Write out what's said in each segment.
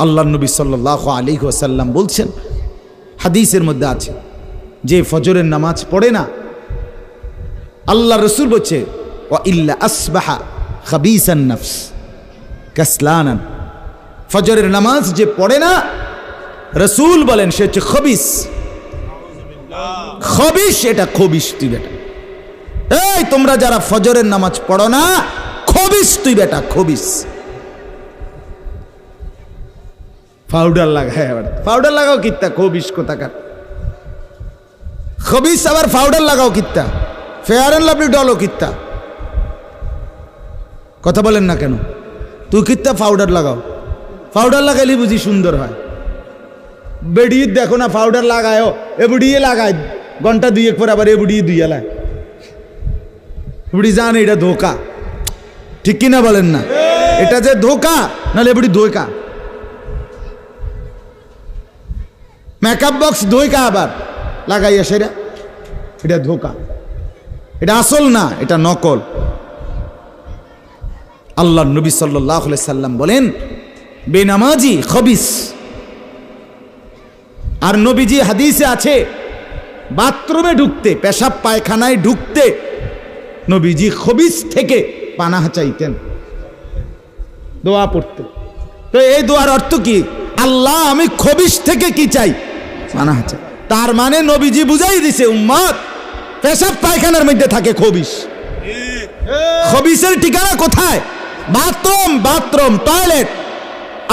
আল্লাহ নবী সাল্লাল্লাহু আলাইহি ওয়াসাল্লাম বলছেন, হাদিসের মধ্যে আছে, যে ফজরের নামাজ পড়ে না, আল্লাহ রসুল বলছে ওয়া ইল্লা আসবাহা খাবিসান নফস কাসলানান, ফজরের নামাজ যে পড়ে না, রসুল বলেন সে হচ্ছে খবিস। খবিস, এটা খবিস তুই বেটা। এই তোমরা যারা ফজরের নামাজ পড়ো না, খবিস তুই বেটা, খবিস। পাউডার লাগায়, পাউডার লাগাও কিত্তা, খবিস কোথাকার। খবিস আবার পাউডার লাগাও কিত্তা, ফেয়ার অ্যান্ড লাভলি ডলো কিত্তা। কথা বলেন না কেন? তুই কিত্তা পাউডার লাগাও, পাউডার লাগাইলে বুঝি সুন্দর হয়। বেডিয়ে দেখো না পাউডার লাগায়ও, এ বুড়িয়ে লাগায় ঘন্টা দুয়েক পর আবার এ বুড়িয়ে দুইয়া লায়। বুড়ি জানে এটা ধোকা, ঠিক কিনা বলেন না? এটা যে ধোকা, নাহলে বুড়ি ধোকা। মেকআপ বক্স ধোকা আবার লাগাইয়া সেরা, এটা ধোকা, এটা আসল না, এটা নকল। আল্লাহ নবী সাল্লাল্লাহু আলাইহি সাল্লাম বলেন বেনামাজি খবিস। আর নবীজি হাদিসে আছে, বাথরুমে ঢুকতে, পেশাব পায়খানায় ঢুকতে নবীজি খবিস থেকে পানাহ চাইতেন, দোয়া পড়তে। তো এই দোয়ার অর্থ কি? আল্লাহ আমি খবিস থেকে কি চাই? পানাহ চাই। তার মানে নবীজি বুঝাই দিছে উম্মত, পেশাব পায়খানার মধ্যে থাকে খবিস। খবিসের ঠিকানা কোথায়? Bathroom, bathroom, toilet.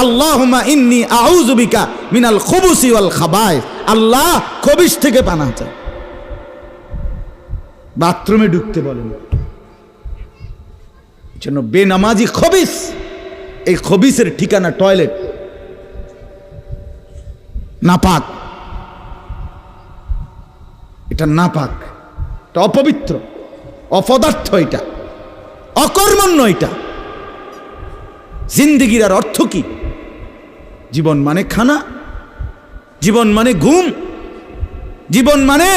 আল্লাহুম্মা ইন্নী আউযু বিকা মিনাল খুবুসি ওয়াল খাবায়েস। আল্লাহ খবিস থেকে পানাহ চাই। বাথরুমে ঢুকতে বলেন, জন্য বেনামাজি খবিস। এই খবিসের ঠিকানা টয়লেট, নাপাক, এটা নাপাক, এটা অপবিত্র, অপদার্থ, এটা অকর্মণ্য। এটা জিন্দেগির আর অর্থ কি? জীবন মানে খানা, জীবন মানে ঘুম, জীবন মানে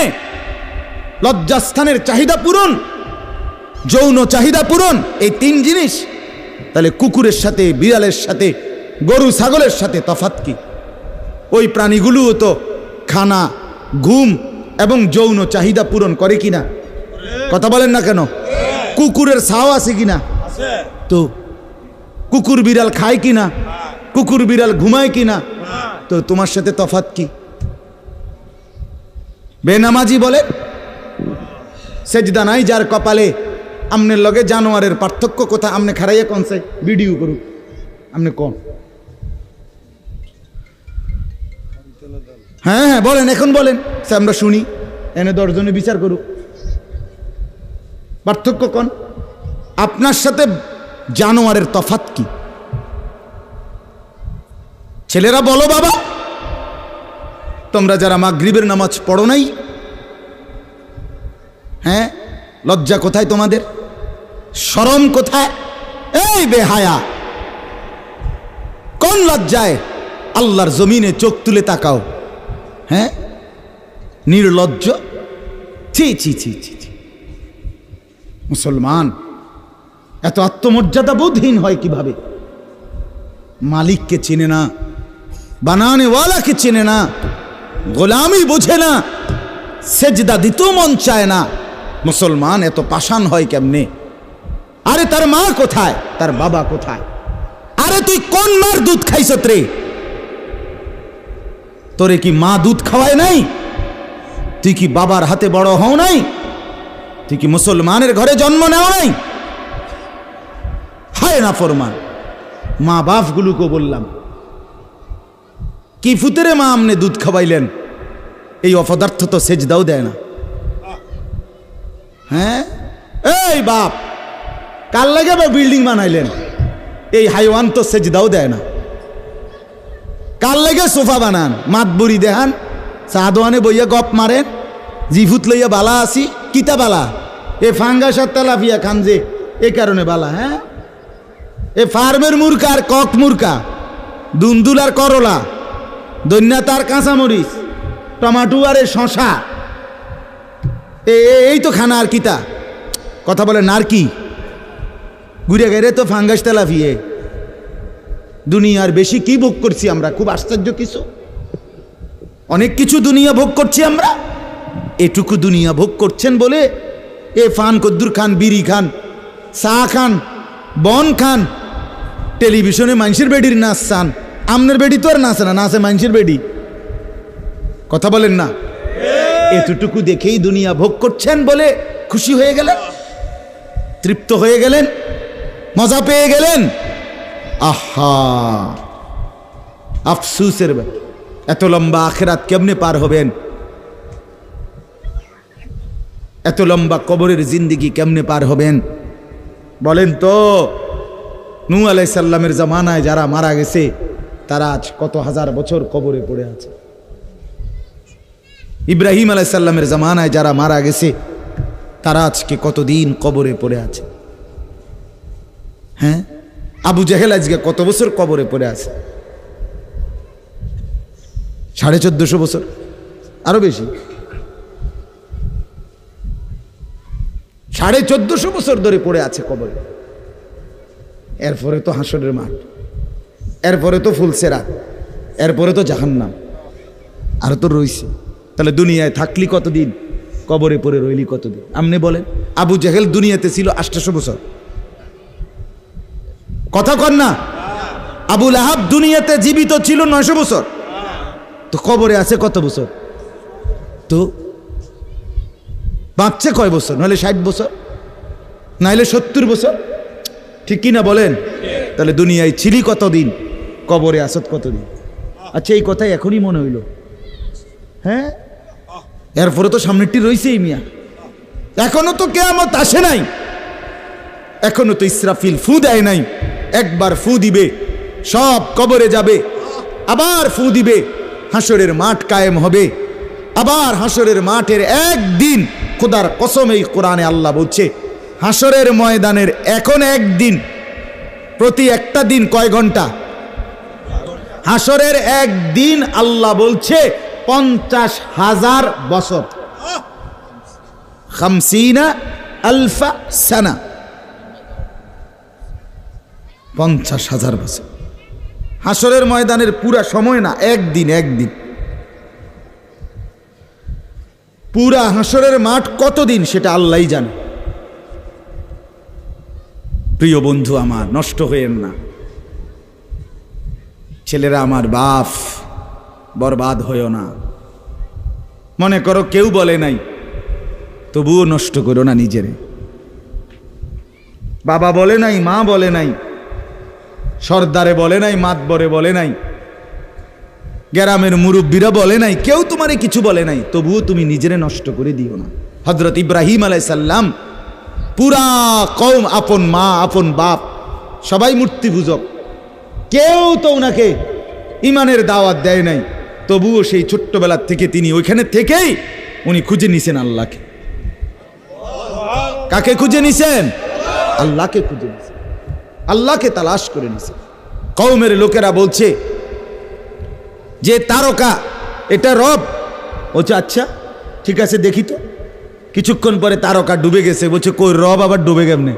লজ্জাস্থানের চাহিদা পূরণ, যৌন চাহিদা পূরণ, এই তিন জিনিস। তাহলে কুকুরের সাথে, বিড়ালের সাথে, গরু ছাগলের সাথে তফাৎ কি? ওই প্রাণীগুলোও তো খানা, ঘুম এবং যৌন চাহিদা পূরণ করে কিনা? কথা বলেন না কেন? কুকুরের ছাও আছে কিনা? তো কুকুর বিড়াল খায় কিনা? কুকুর বিড়াল ঘুমায় কিনা? তো তোমার সাথে তফাৎ কি? বেনামাজি বলে সেজদা নাই যার কপালে, আমনের লগে জানোয়ারের পার্থক্য কোথা? আমনে খারাইয়া কোনছে ভিডিও করুক, আমনে কোন? হ্যাঁ হ্যাঁ বলেন, এখন বলেন, আমরা শুনি, এনে 10 জনে বিচার করুক। পার্থক্য কোন? আপনার সাথে জানোয়ারের তফাৎ কি? ছেলেরা বলো বাবা, তোমরা যারা মাগরিবের নামাজ পড়ো নাই, হ্যাঁ, লজ্জা কোথায় তোমাদের? শরম কোথায়? এই বেহায়া, কোন লজ্জায় আল্লাহর জমিনে চোখ তুলে তাকাও? হ্যাঁ, নির্লজ্জ। ছি ছি ছি ছি ছি। মুসলমান এত আত্মমর্যাদা বোধহীন হয় কিভাবে? মালিককে চেনে না, বানানেওয়ালাকে চেনে না, গোলামি বোঝে না, সেজদা দিতেও মন চায় না। মুসলমান এত পাষাণ হয় কেমনে? আরে তার মা কোথায়? তার বাবা কোথায়? আরে তুই কোন মার দুধ খাইছত রে? তোরে কি মা দুধ খাওয়ায় নাই? তুই কি বাবার হাতে বড় হও নাই? তুই কি মুসলমানের ঘরে জন্ম নেও নাই? হায় না ফরমান। মা বাপ গুলোকে বললাম, কি ফুতেরে মা আমনে দুধ খাওয়াইলেন? এই অপদার্থ তো সেজদাও দেয় না। হ্যাঁ, এই বাপ কাল লাগে বিল্ডিং বানাইলেন? এই হাইওয়ান তো সেজদাও দেয় না। কাল লেগে সোফা বানান, মাতবুরি দেহান, সাদওয়ানে বইয়া গপ মারেন, জিফুত লইয়া বালা আসি, কিতা বালা? এ ফাঙ্গাস আর তেলাপিয়া খান যে, এ কারণে বালা। হ্যাঁ, এ ফার্মের মুরকা আর কক মুরকা, দুন্দুল আর করলা, দৈন্যা তার কাঁচামরিচ, টমাটো আর শশা, এই তো খানা। আর কিতা কথা বলে? আর কি ঘুরে গেলে তো ফাঙ্গাস তেলাপিয়ে। দুনিয়ার বেশি কি ভোগ করছি আমরা? খুব আশ্চর্য কিছু, অনেক কিছু দুনিয়া ভোগ করছি আমরা। এটুকু দুনিয়া ভোগ করছেন বলে এ ফান কদ্দুর খান, বিড়ি খান, চা খান, বন খান, টেলিভিশনে মানুষের বেডির নাচ চান। আমনের বেডি তো আর নাচে না, নাচে মানুষের বেডি। কথা বলেন না? এতটুকু দেখেই দুনিয়া ভোগ করছেন বলে খুশি হয়ে গেলেন, তৃপ্ত হয়ে গেলেন, মজা পেয়ে গেলেন। আহা, আফসুসের ব্যাপার। এত লম্বা আখিরাত কেমনে পার হবেন? এত লম্বা কবরের জিন্দেগি কেমনে পার হবেন বলেন তো? নূহ আলাইহিস সালামের জামানায় যারা মারা গেছে তারা আজ কত হাজার বছর কবরে পড়ে আছে। ইব্রাহিম আলাইহিস সালামের জামানায় যারা মারা গেছে তারা আজকে কতদিন কবরে পড়ে আছে। হ্যাঁ, আবু জেহেল আজকে কত বছর কবরে পড়ে আছে? 1450 বছর, আরো বেশি, 1450 বছর ধরে পড়ে আছে কবরে। এরপরে তো হাসরের মাঠ, এরপরে তো ফুলসেরাত, এরপরে তো জাহান্নাম, আর তো রইছে। তাহলে দুনিয়ায় থাকলি কতদিন, কবরে পড়ে রইলি কতদিন? আপনি বলেন। আবু জেহেল দুনিয়াতে ছিল 800 বছর, কথা কন না? আবু লাহাব দুনিয়াতে জীবিত ছিল 900 বছর, তো কবরে আছে কত বছর? তো বাঁচছে কয় বছর? নাহলে 60 বছর, নাহলে 70 বছর, ঠিক কিনা বলেন? তাহলে দুনিয়ায় ছিলি কতদিন, কবরে আসত কতদিন? আচ্ছা, এই কথাই এখনই মনে হইল? হ্যাঁ, এরপরে তো সামনেরটি রয়েছেই মিয়া, এখনো তো কিয়ামত আসে নাই, এখনো তো ইসরাফিল ফু দেয় নাই। একবার ফু দিবে, সব কবরে যাবে, আবার ফু দিবে, হাসরের মাঠ কায়েম হবে। আবার হাসরের মাঠের একদিন, খোদার কসম এই কোরআনে আল্লাহ বলছে, হাসরের ময়দানের এখন একদিন, প্রতি একটা দিন কয় ঘন্টা? হাসরের একদিন আল্লাহ বলছে 50,000 বছর, 50,000 সানা, 50,000 বছর। হাসরের ময়দানের পুরা সময় না, একদিন, একদিন। পুরা হাসরের মাঠ কতদিন সেটা আল্লাহই জানে। প্রিয় বন্ধু আমার, নষ্ট হয়েন না। ছেলেরা আমার, বাপ, বরবাদ হইও না। মনে করো কেউ বলে নাই, তবুও নষ্ট করো না নিজেরে। বাবা বলে নাই, মা বলে নাই, সর্দারে বলে নাই, মাতবরে বলে নাই, গ্রামের মুরব্বীরা বলে নাই, কেউ তোমারে কিছু বলে নাই, তবুও তুমি নিজেরে নষ্ট করে দিও না। হযরত ইব্রাহিম আলাইহিস সালাম, পুরা কওম, আপন মা, আপন বাপ, সবাই মূর্তি পূজক, কেউ তো ওনাকে ইমানের দাওয়াত দেয় নাই, তবুও সেই ছোট্টবেলার থেকে তিনি ওইখানে থেকেই উনি খুঁজে নিছেন আল্লাহকে। কাকে খুঁজে নিছেন? আল্লাহকে খুঁজে নিছেন, আল্লাহকে তালাশ করে নিছেন। কওমের লোকেরা বলছে যে তারকা এটা রব। বলছে আচ্ছা ঠিক আছে, দেখি তো। কিছুক্ষণ পরে তারকা ডুবে গেছে। বলছে কই, রব আবার ডুবে কেমনে?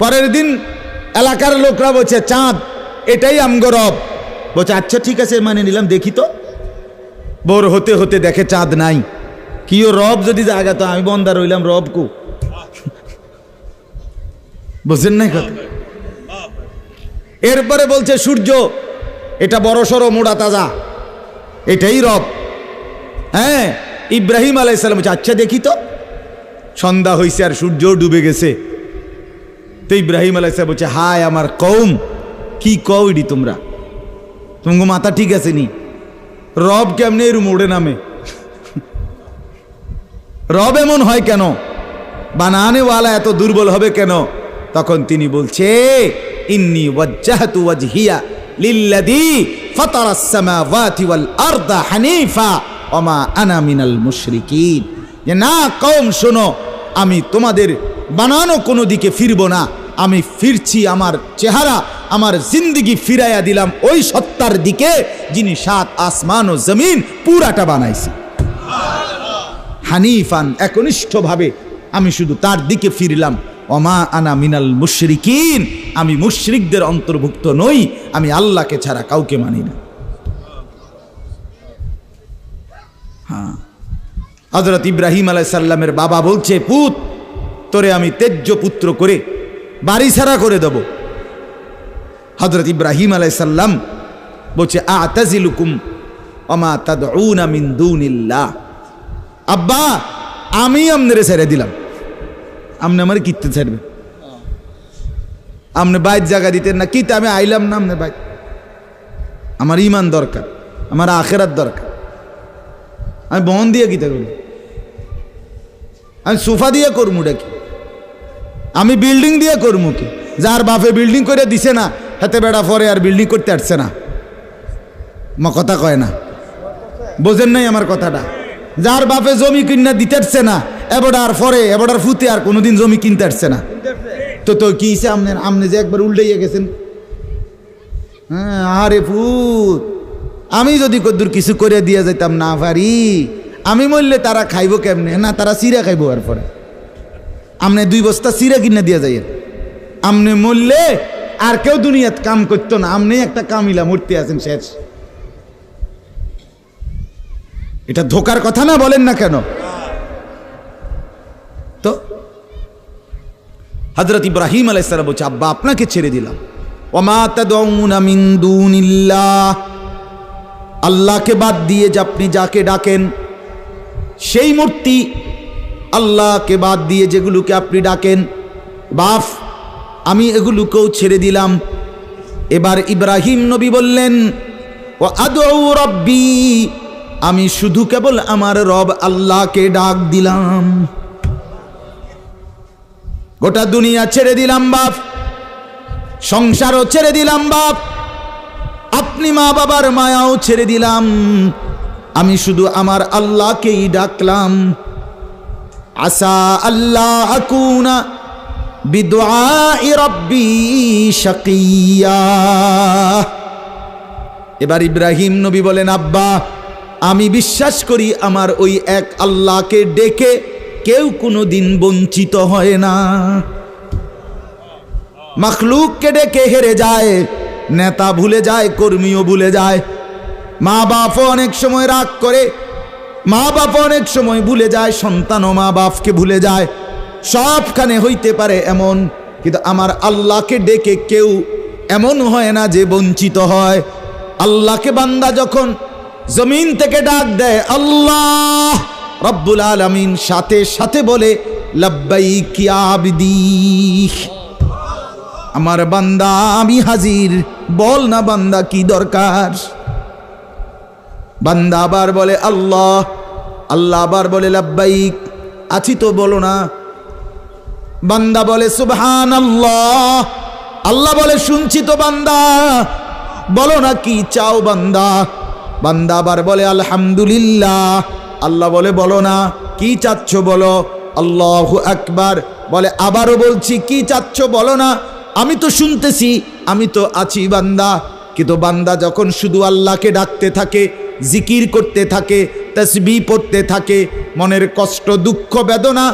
পরের দিন এলাকার লোকরা বলছে চাঁদ, এটাই আমগো রব। বলছে আচ্ছা ঠিক আছে, মানে নিলাম, দেখি তো। ভোর হতে হতে দেখে চাঁদ নাই। কিও রব যদি জায়গা, তো আমি বন্দা রইলাম, রব কু? বুঝেন নাই কথা? এরপরে বলছে সূর্য, এটা বড় সড়ো মোড়া তাজা, এটাই রব। হ্যাঁ, ইব্রাহিম আলাইহিস সালাম বলছে আচ্ছা দেখি তো। সন্ধ্যা হয়েছে আর সূর্য ডুবে গেছে। তো ইব্রাহিম আলাইহিস সালাম বলছে হায় আমার কওম, কি কও ইডি তোমরা? তোমার মাথা ঠিক আছে নি? রব কেমনে এর মোড়ে নামে? রব এমন হয় কেন? বানানেওয়ালা এত দুর্বল হবে কেন? তখন তিনি বলছে ইন্নী ওয়াজ্জাহতু ওয়াজহিয়া লিল্লাযী ফাতারাস সামাওয়াতি ওয়াল আরদা হানিফা ওয়া মা আনা মিনাল মুশরিকিন। যে না কওম শোনো, আমি তোমাদের বানানো কোনো দিকে ফিরবো না, আমি ফিরছি আমার চেহারা, আমার জিন্দেগি ফিরাইয়া দিলাম ওই সত্তার দিকে যিনি 7 আসমান ও জমিন পুরাটা বানাইছে। হানিফান, একনিষ্ঠভাবে আমি শুধু তার দিকে ফিরলাম। ওমা আনা মিনাল মুশরিকিন, আমি মুশরিকদের অন্তর্ভুক্ত নই, আমি আল্লাহকে ছাড়া কাউকে মানি না। হ্যাঁ, হযরত ইব্রাহিম আলাইহিস সালামের বাবা বলছে, পুত তোরে আমি তেজ্য পুত্র করে বাড়ি ছাড়া করে দেব। হযরত ইব্রাহিম আলাইহিস সালাম বলছে, আ'তাজিলুকুম ওমা তাদউনা মিন দুনিল্লাহ, আব্বা আমি আমনেরে ছেড়ে দিলাম, আপনি আমার কিতে ছাড়বে, আপনি বাইর জায়গা দিতেন না কিতে, আমি আইলাম না আপনি বাইর, আমার ইমান দরকার, আমার আখেরাত দরকার, আমি বন দিয়ে কিতে করব, আমি সোফা দিয়ে করবো কি, আমি বিল্ডিং দিয়ে করবো কি, যার বাপে বিল্ডিং করে দিছে না হাতে বেড়া পরে আর বিল্ডিং করতে আসছে না, কথা কয় না, বোঝেন নাই আমার কথাটা, যার বাপে জমি কিনা দিতে আসছে না এবারে পরে এবারে ফুতে আর কোনোদিন জমি কিনতে আসছে না, তো তো কি আপনি যে একবার উল্টাইয়া গেছেন। হ্যাঁ, আরে ফুত, আমি যদি কদ্দুর কিছু করে দিয়ে যাইতাম না পারি, আমি মরলে তারা খাইব কেমনে, না তারা চিরা খাইব, আর পরে আপনি 2 বস্তা চিরা কিনে দিয়ে যাইয়েন, আপনি মরলে আর কেউ দুনিয়াত কাম করতো না, আপনি একটা কামিলা মূর্তি আছেন শেষ। এটা ধোকার কথা না, বলেন না কেন? তো হযরত ইব্রাহিম আলাইহিস সালাম বলছে, আব্বা আপনাকে ছেড়ে দিলাম। ওমা তাদউনা মিন দুনিল্লাহ, আল্লাহকে বাদ দিয়ে যে আপনি যাকে ডাকেন সেই মূর্তি, আল্লাহকে বাদ দিয়ে যেগুলোকে আপনি ডাকেন, বাপ আমি এগুলোকেও ছেড়ে দিলাম। এবার ইব্রাহিম নবী বললেন, ও আদউ রব্বি, আমি শুধু কেবল আমার রব আল্লাহকে ডাক দিলাম, গোটা দুনিয়া ছেড়ে দিলাম বাপ, সংসারও ছেড়ে দিলাম বাপ, আপনি মা বাবার মায়াও ছেড়ে দিলাম, আমি শুধু আমার আল্লাহকেই ডাকলাম। আসা আল্লাহ আকুনা বিদুআই রব্বি শাকিয়া। এবার ইব্রাহিম নবী বলেন, আব্বা আমি বিশ্বাস করি আমার ওই এক আল্লাহকে ডেকে কেউ কোনোদিন বঞ্চিত হয় না। মখলুককে ডেকে হেরে যায়, নেতা ভুলে যায়, কর্মীও ভুলে যায়, মা বাপও অনেক সময় রাগ করে, মা বাপ অনেক সময় ভুলে যায়, সন্তানও মা বাপকে ভুলে যায়, সবখানে হইতে পারে এমন, কিন্তু আমার আল্লাহকে ডেকে কেউ এমন হয় না যে বঞ্চিত হয়। আল্লাহকে বান্দা যখন জমিন থেকে ডাক দেয় আল্লাহ রব্বুল আলামিন সাথে সাথে বলে লাব্বাইক ইয়া আবদি, আমার বান্দা আমি হাজির, বল না বান্দা কি দরকার। বান্দা আবার বলে আল্লাহ, আল্লাহ আবার বলে লাব্বাইক, আছি তো বলো না। বান্দা বলে সুবহানাল্লাহ, আল্লাহ বলে শুনছি তো বান্দা, বলো না কি চাও বান্দা। বান্দা আবার বলে আলহামদুলিল্লাহ, আল্লাহ বলে বলো না কি চাচ্ছ বলো। আল্লাহু আকবার বলে আবারও বলছি কি চাচ্ছ বলো না, আমি তো শুনতেছি, আমি তো আছি বান্দা। কিন্তু বান্দা যখন শুধু আল্লাহকে ডাকতে থাকে, জিকির করতে থাকে, তাসবিহ পড়তে থাকে, মনের কষ্ট দুঃখ বেদনা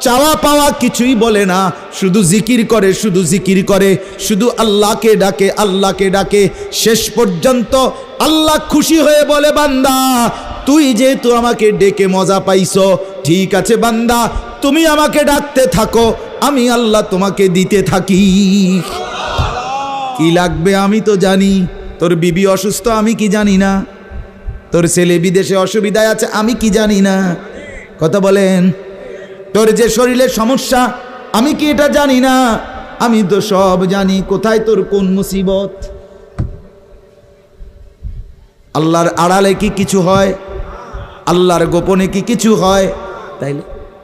চাওয়া পাওয়া কিছুই বলে না, শুধু জিকির করে, শুধু জিকির করে, শুধু আল্লাহকে ডাকে, আল্লাহকে ডাকে, শেষ পর্যন্ত আল্লাহ খুশি হয়ে বলে বান্দা তুই যেহেতু আমাকে ডেকে মজা পাইছো, ঠিক আছে বান্দা তুমি আমাকে ডাকতে থাকো, আমি আল্লাহ তোমাকে দিতে থাকি। কি লাগবে আমি তো জানি, তোর বিবি অসুস্থ আমি কি জানি না, তোর ছেলে বিদেশে অসুবিধায় আছে আমি কি জানি না, কথা বলেন। তোর যে শরীরের সমস্যা আমি কি এটা জানি না, আমি তো সব জানি, কোথায় তোর কোন মুসিবত। আল্লাহর আড়ালে কি কিছু হয়, আল্লাহর গোপনে কি কিছু হয়, তাইলে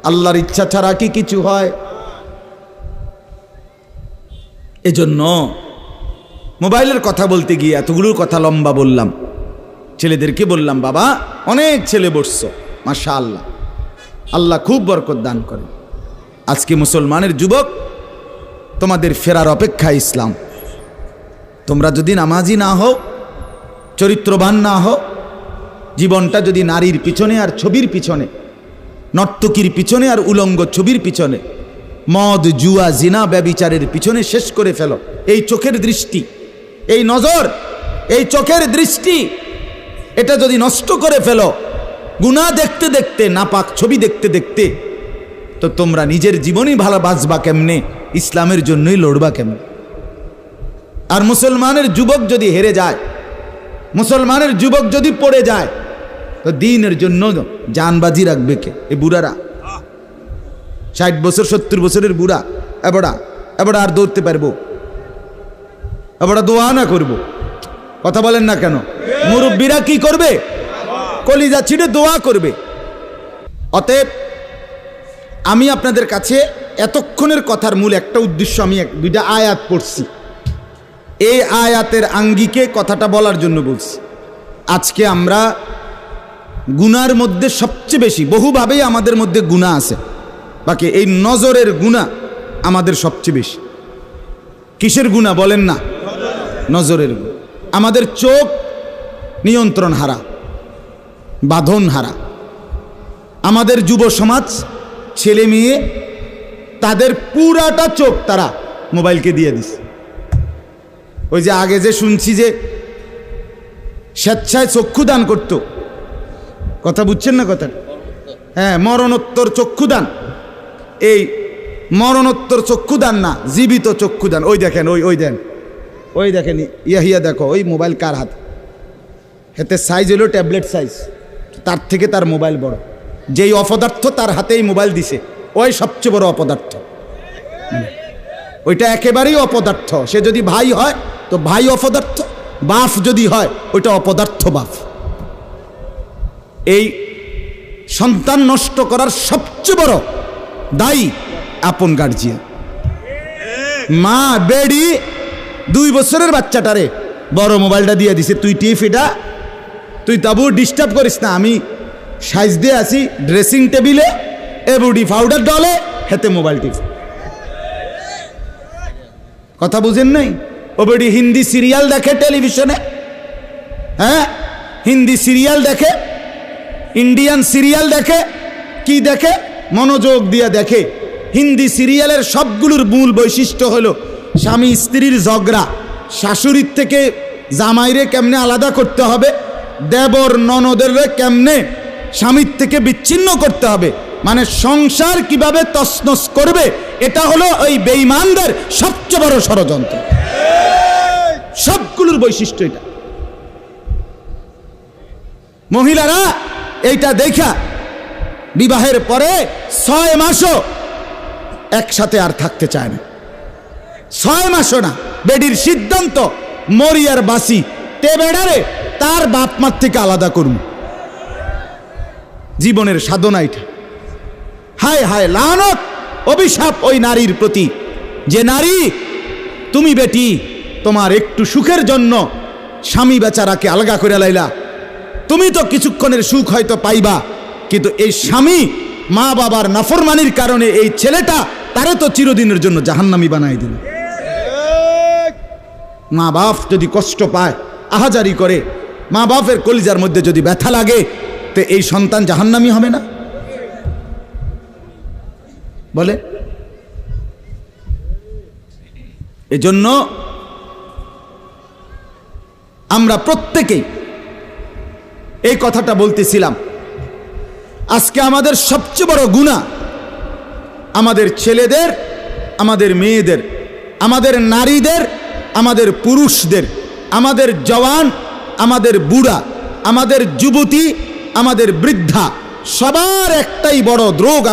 আল্লাহর ইচ্ছা ছাড়া কি কিছু হয়। এজন্য মোবাইলের কথা বলতে গিয়ে এতগুলোর কথা লম্বা বললাম। ছেলেদেরকে বললাম বাবা অনেক ছেলে বসছো, মাশাআল্লাহ, আল্লাহ খুব বরকত দান করে। আজকে মুসলমানের যুবক তোমাদের ফেরার অপেক্ষা ইসলাম। তোমরা যদি নামাজি না হও, চরিত্রবান না হও, জীবনটা যদি নারীর পিছনে আর ছবির পিছনে, নর্তকীর পিছনে আর উলঙ্গ ছবির পিছনে, মদ জুয়া জিনা ব্যভিচারের পিছনে শেষ করে ফেলো। এই চোখের দৃষ্টি, এই নজর, এই চোখের দৃষ্টি, এটা যদি নষ্ট করে ফেলো গুনাহ দেখতে দেখতে, নাপাক ছবি দেখতে দেখতে, তো তোমরা নিজের জীবনই ভালো বাঁচবা কেমনে, ইসলামের জন্যই লড়বা কেমনে? আর মুসলমানের যুবক যদি হেরে যায়, মুসলমানের যুবক যদি পড়ে যায়, তো দ্বীনের জন্য জানবাজি রাখবে কে? এই বুড়ারা, 60 বছর 70 বছরের বুড়া, এবারে আর দৌড়তে পারবো? এবারে দোয়া না করবো? কথা বলেন না কেন? মুরব্বীরা কি করবে? কলিজা ছিঁড়ে দোয়া করবে। অতএব আমি আপনাদের কাছে এতক্ষণের কথার মূল একটা উদ্দেশ্য, আমি দুইটা আয়াত পড়ছি, এই আয়াতের আঙ্গিকে কথাটা বলার জন্য বলছি। আজকে আমরা গুনার মধ্যে সবচেয়ে বেশি, বহুভাবেই আমাদের মধ্যে গুনাহ আছে, বাকি এই নজরের গুনাহ আমাদের সবচেয়ে বেশি। কিসের গুনাহ বলেন না? নজরের গুনাহ। আমাদের চোখ নিয়ন্ত্রণ হারা, বাঁধন হারা। আমাদের যুব সমাজ, ছেলে মেয়ে, তাদের পুরাটা চোখ তারা মোবাইলকে দিয়ে দিছে। ওই যে আগে যে শুনছি যে স্বেচ্ছায় চক্ষুদান করতো, কথা বুঝছেন না কথা? হ্যাঁ, মরণোত্তর চক্ষুদান। এই মরণোত্তর চক্ষুদান না, জীবিত চক্ষুদান। ওই দেখেন, ওই দেখেন ইয়া দেখো, ওই মোবাইল কার হাত, হাতে সাইজ হলো ট্যাবলেট সাইজ, তার থেকে তার মোবাইল বড়। যেই অপদার্থ তার হাতেই মোবাইল দিছে, ওই সবচেয়ে বড় অপদার্থ। ওইটা একেবারেই অপদার্থ। সে যদি ভাই হয় তো ভাই অপদার্থ, বাপ যদি হয় ওইটা অপদার্থ বাপ। এই সন্তান নষ্ট করার সবচেয়ে বড় দায়ী আপন গার্জিয়ান। মা বেডি 2 বছরের বাচ্চাটারে বড় মোবাইলটা দিয়ে দিছে, তুই টিপ এটা, তুই তাবু ডিস্টার্ব করিস না, আমি সাইজ দিয়ে আসি ড্রেসিং টেবিলে, এবুডি পাউডার ডলে, হেতে মোবাইল টিপ। কথা বুঝেন নাই? ও বেডি হিন্দি সিরিয়াল দেখে টেলিভিশনে, হ্যাঁ হিন্দি সিরিয়াল দেখে, ইন্ডিয়ান সিরিয়াল দেখে, কি দেখে? মনোযোগ দিয়ে দেখে। হিন্দি সিরিয়ালের সবগুলোর মূল বৈশিষ্ট্য হলো স্বামী স্ত্রীর ঝগড়া, শাশুড়ির থেকে জামাইরে কেমনে আলাদা করতে হবে, দেবর ননদের কেমনে স্বামীর থেকে বিচ্ছিন্ন করতে হবে, মানে সংসার কিভাবে তছনছ করবে, এটা হলো ওই বেঈমানদের সবচেয়ে বড় ষড়যন্ত্র। সবগুলোর বৈশিষ্ট্য এটা। মহিলারা এইটা দেখা বিবাহের পরে 6 মাসও একসাথে আর থাকতে চায় না। 6 মাসও না। বেডির সিদ্ধান্ত, মরিয়ার বাসি তে বেড়ারে তার বাপ মার থেকে আলাদা করুন। জীবনের সাধনা এটা। হায় হায়, লানত, অভিশাপ ওই নারীর প্রতি, যে নারী তুমি বেটি তোমার একটু সুখের জন্য স্বামী বেচারাকে আলগা করে লাইলা। তুমি তো কিছুক্ষণের সুখ হয়তো পাইবা, কিন্তু এই স্বামী মা বাবার নাফরমানির কারণে এই ছেলেটা তারে তো চিরদিনের জন্য জাহান্নামী বানাই দিল। মা বাপ যদি কষ্ট পায়, আহাজারি করে, মা বাপের কলিজার মধ্যে যদি ব্যথা লাগে, তো এই সন্তান জাহান্নামী হবে না? বলে। এজন্য আমরা প্রত্যেকেই এই কথাটা বলতেছিলাম, আজকে আমাদের সবচেয়ে বড় গুনাহ আমাদের ছেলেদের, আমাদের মেয়েদের, আমাদের নারীদের, আমাদের পুরুষদের, আমাদের জওয়ান, আমাদের বুড়া, আমাদের যুবতী, আমাদের বৃদ্ধা, সবার একটাই বড় রোগ।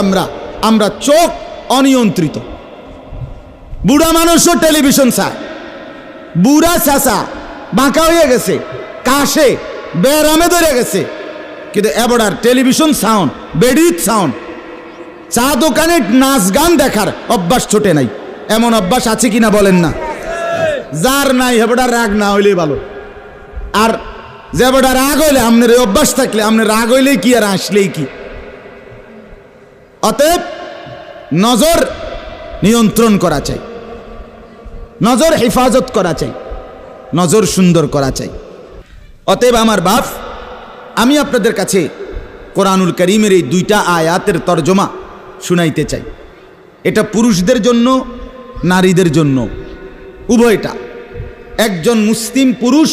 আমরা চোখ অনিয়ন্ত্রিত। বুড়া মানুষও টেলিভিশন চায়, বুড়া চাচা বাঁকা হয়ে গেছে, কাশে বেরামে ধরে গেছে, কিন্তু এবার টেলিভিশন সাউন্ড, বেডির সাউন্ড, চা দোকানে নাচ গান দেখার অভ্যাস ছোটে নাই। এমন অভ্যাস আছে কিনা বলেন না? যার নাই হেবড়া রাগ না হইলেই ভালো। আর যে বেটা রাগ হইলে, আপনার এই অভ্যাস থাকলে, আপনার রাগ হইলেই কি আর আসলেই কি। অতএব নজর নিয়ন্ত্রণ করা চাই, নজর হেফাজত করা চাই, নজর সুন্দর করা চাই। অতএব আমার বাপ, আমি আপনাদের কাছে কোরআনুল কারীমের এই 2টা আয়াতের তরজমা শুনাইতে চাই। এটা পুরুষদের জন্য, নারীদের জন্য, উভয়টা। একজন মুসলিম পুরুষ,